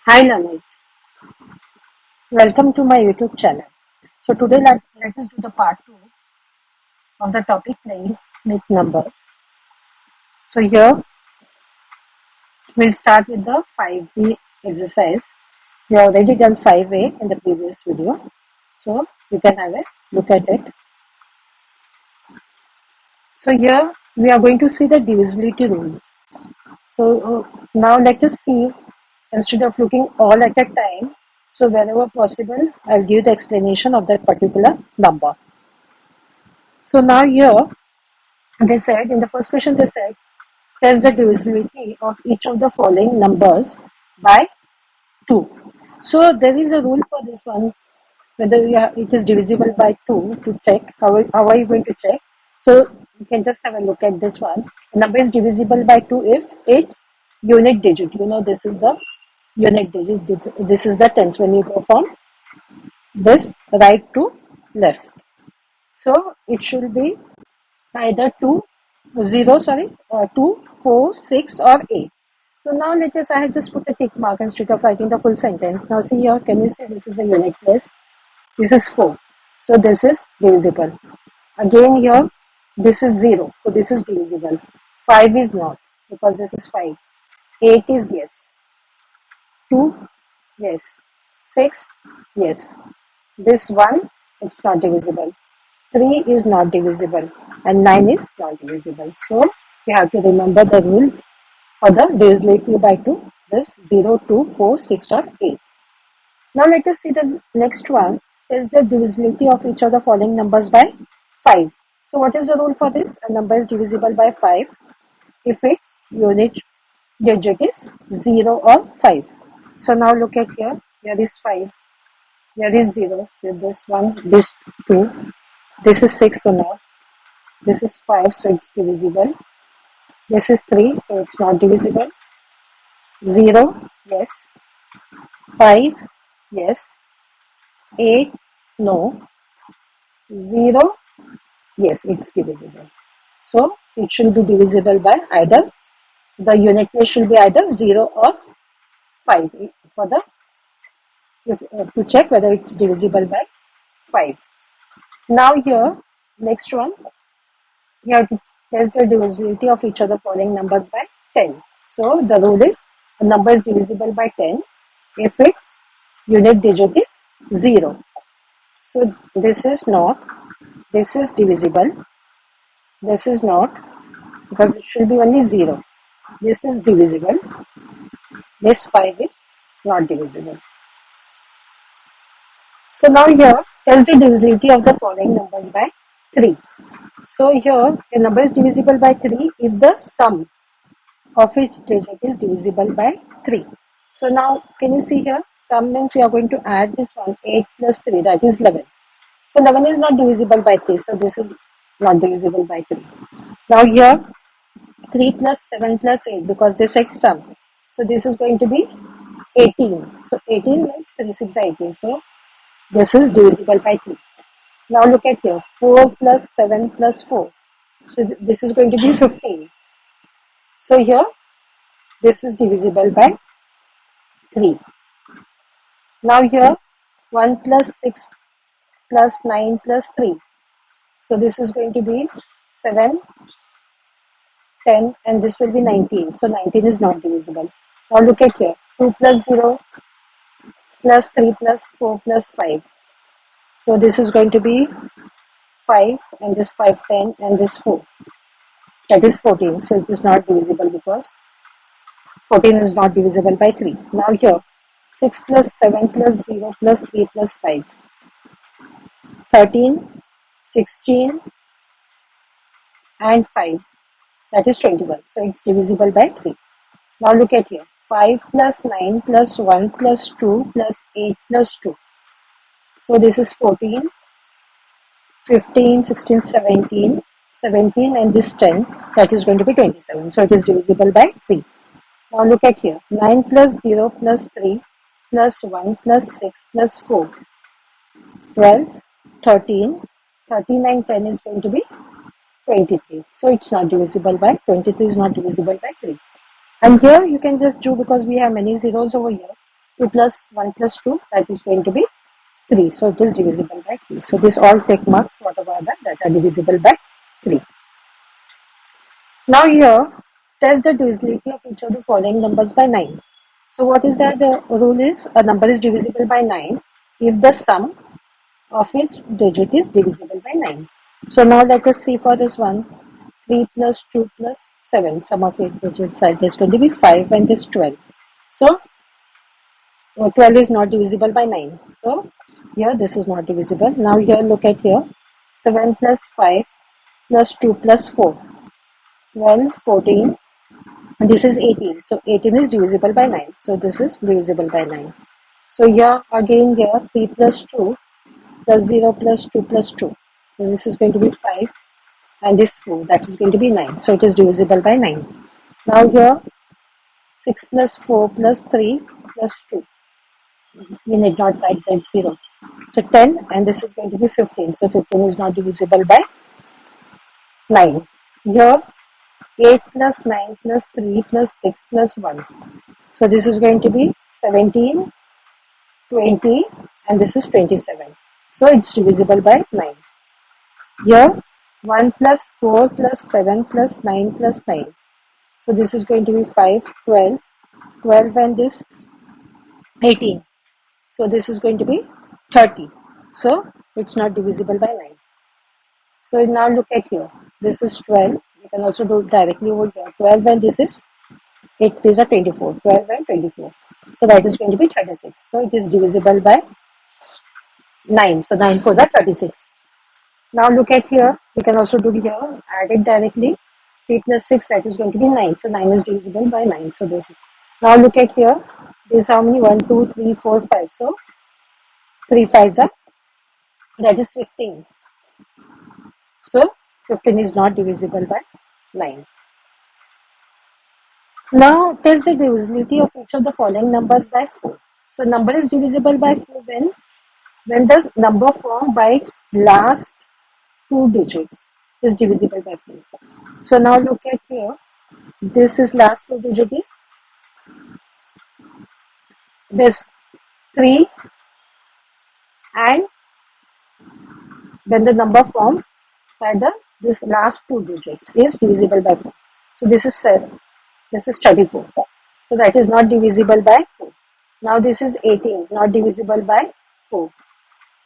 Hi learners, welcome to my YouTube channel. So today let us do the part 2 of the topic playing with numbers. So here we'll start with the 5B exercise. We have already done 5A in the previous video. So you can have a look at it. So here we are going to see the divisibility rules. So now let us see, instead of looking all at a time, so wherever possible, I'll give the explanation of that particular number. So now here they said, in the first question they said, test the divisibility of each of the following numbers by 2. So there is a rule for this one, whether it is divisible by 2 to check. How are you going to check? So you can just have a look at this one. A number is divisible by 2 if its unit digit. You know, this is the unit digit. This is the tens when you go from this right to left. So it should be either 2, 4, 6 or 8. So now let us, I have just put a tick mark instead of writing the full sentence. Now see here, can you see this is a unit place? This is 4. So this is divisible. Again here, this is 0. So this is divisible. 5 is not because this is 5. 8 is yes. 2, yes. 6, yes. This 1, it's not divisible. 3 is not divisible and 9 is not divisible. So you have to remember the rule for the divisibility by 2, this 0, 2, 4, 6 or 8. Now let us see the next one is the divisibility of each of the following numbers by 5. So what is the rule for this? A number is divisible by 5 if its unit digit is 0 or 5. So now look at here, here is 5, here is 0, so this one, this 2, this is 6 or not. This is 5, so it's divisible. This is 3, so it's not divisible. 0, yes. 5, yes. 8, no. 0, yes, it's divisible. So it should be divisible by either, the unit place should be either 0 or 5 for the, to check whether it's divisible by 5. Now here, next one, you have to test the divisibility of each of the following numbers by 10. So the rule is a number is divisible by 10 if its unit digit is 0. So this is not, this is divisible, this is not because it should be only 0. This is divisible, this 5 is not divisible. So now here, test the divisibility of the following numbers by 3. So here, a number is divisible by 3 if the sum of its digit is divisible by 3. So now, can you see here? Sum means you are going to add this one, 8 plus 3, that is 11. So 11 is not divisible by 3, so this is not divisible by 3. Now here, 3 plus 7 plus 8, because they said sum. So this is going to be 18. So 18 means 3, 6, 18. So this is divisible by 3. Now look at here, 4 plus 7 plus 4. So this is going to be 15. So here, this is divisible by 3. Now here, 1 plus 6 plus 9 plus 3. So this is going to be 7, 10 and this will be 19. So 19 is not divisible. Now look at here, 2 plus 0 plus 3 plus 4 plus 5. So this is going to be 5 and this 5, 10 and this 4. That is 14. So it is not divisible because 14 is not divisible by 3. Now here, 6 plus 7 plus 0 plus 3 plus 5. 13, 16 and 5. That is 21. So it's divisible by 3. Now look at here. 5 plus 9 plus 1 plus 2 plus 8 plus 2. So this is 14, 15, 16, 17, 17 and this 10. That is going to be 27. So it is divisible by 3. Now look at here. 9 plus 0 plus 3 plus 1 plus 6 plus 4. 12, 13, 13 and 10 is going to be 23. So it's not divisible by, 23 is not divisible by 3. And here you can just do, because we have many zeros over here. 2 plus 1 plus 2, that is going to be 3. So it is divisible by 3. So this all take marks, whatever are that are divisible by 3. Now here, test the divisibility of each of the following numbers by 9. So what is that? The rule is a number is divisible by 9 if the sum of its digit is divisible by 9. So now let us see for this one. 3 plus 2 plus 7. Sum of its digits is going to be 5 and this 12. So 12 is not divisible by 9. So here this is not divisible. Now here look at here. 7 plus 5 plus 2 plus 4. 12, 14. And this is 18. So 18 is divisible by 9. So this is divisible by 9. So here again here 3 plus 2 plus 0 plus 2 plus 2. So this is going to be 5 and this 4, that is going to be 9. So it is divisible by 9. Now here 6 plus 4 plus 3 plus 2. We need not write that 0. So 10 and this is going to be 15. So 15 is not divisible by 9. Here 8 plus 9 plus 3 plus 6 plus 1. So this is going to be 17, 20 and this is 27. So it's divisible by 9. Here 1 plus 4 plus 7 plus 9 plus 9. So this is going to be 5, 12, 12 and this 18. So this is going to be 30. So it's not divisible by 9. So now look at here. This is 12. You can also do directly over here. 12 and this is 8. These are 24. 12 and 24. So that is going to be 36. So it is divisible by 9. So 9 fours are 36. Now look at here. We can also do here. Add it directly. 3 plus 6, that is going to be 9. So 9 is divisible by 9. So this is. Now look at here. This is how many? 1, 2, 3, 4, 5. So 3 5s are, that is 15. So 15 is not divisible by 9. Now test the divisibility of each of the following numbers by 4. So number is divisible by 4 when the number formed by its last two digits is divisible by 4. So now look at here. This is last two digit is this 3 and then the number formed by this last two digits is divisible by 4. So this is 7. This is 34. So that is not divisible by 4. Now this is 18, not divisible by 4.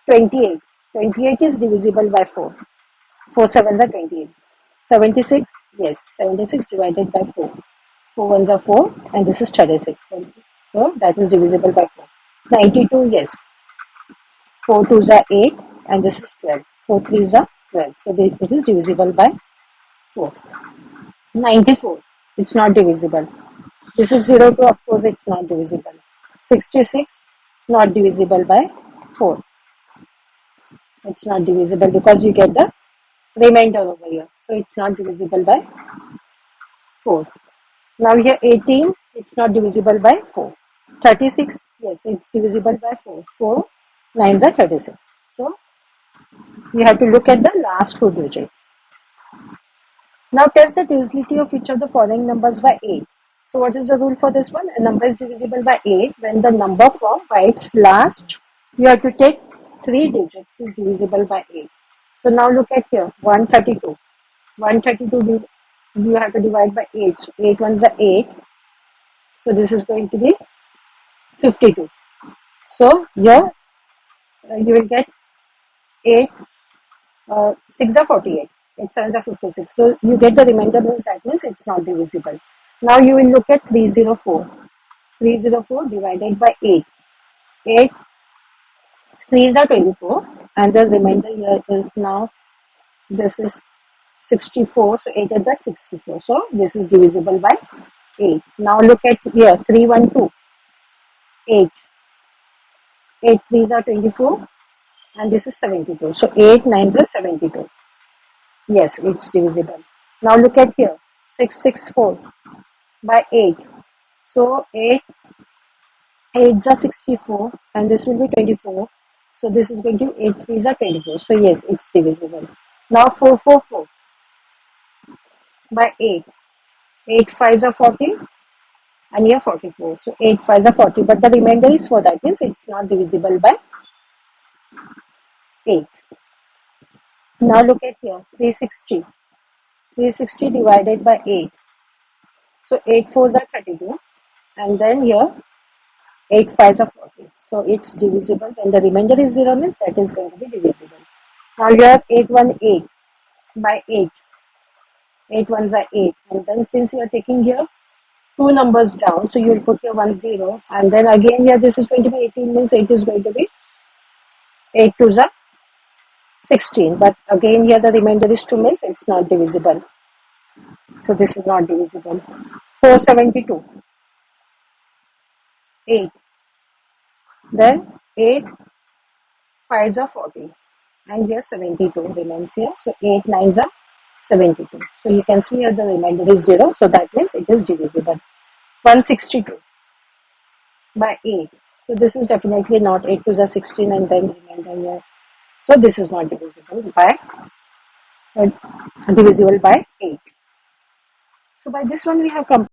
28. 28 is divisible by 4. 4 sevens are 28. 76, yes, 76 divided by 4. 4 ones are 4 and this is 36. So that is divisible by 4. 92, yes. 4 twos are 8 and this is 12. 4 threes are 12. So it is divisible by 4. 94, it's not divisible. This is 0 to, of course, it's not divisible. 66, not divisible by 4. It's not divisible because you get the remainder over here. So it's not divisible by 4. Now here 18, it's not divisible by 4. 36, yes, it's divisible by 4. 4 nines are 36. So you have to look at the last two digits. Now test the divisibility of each of the following numbers by 8. So what is the rule for this one? A number is divisible by 8 when the number formed by its last, you have to take 3 digits is divisible by 8. So now look at here, 132. 132 you have to divide by 8. So 8 ones are 8. So this is going to be 52. So here you will get 8, 6 are 48. 8 sevens are 56. So you get the remainder means that means it's not divisible. Now you will look at 304. 304 divided by 8. 8 3s are 24 and the remainder here is now this is 64. So 8 is that 64. So this is divisible by 8. Now look at here 312. 8. 8 3s are 24 and this is 72. So 8 9s are 72. Yes, it's divisible. Now look at here 664 by 8. So 8 8s are 64 and this will be 24. So this is going to 8 3s are 24. So yes, it's divisible. Now 444 by 8. 8 5s are 40 and here 44. So 8 5s are 40, but the remainder is 4. That means it's not divisible by 8. Now look at here, 360. 360 divided by 8. So 8 fours are 32. And then here 8 fives are 40. So it's divisible. When the remainder is 0 means that is going to be divisible. Now here 8 1 8 by 8. 8 ones are 8. And then since you are taking here two numbers down, so you will put here 1 0. And then again here this is going to be 18 means 8 is going to be 8 twos are 16. But again here the remainder is 2 means it's not divisible. So this is not divisible. 472. 8. Then 8 fives are 40. And here 72 remains here. So 8 nines are 72. So you can see here the remainder is 0. So that means it is divisible. 162 by 8. So this is definitely not 8 twos are 16 and then remainder here. So this is not divisible by 8. So by this one we have come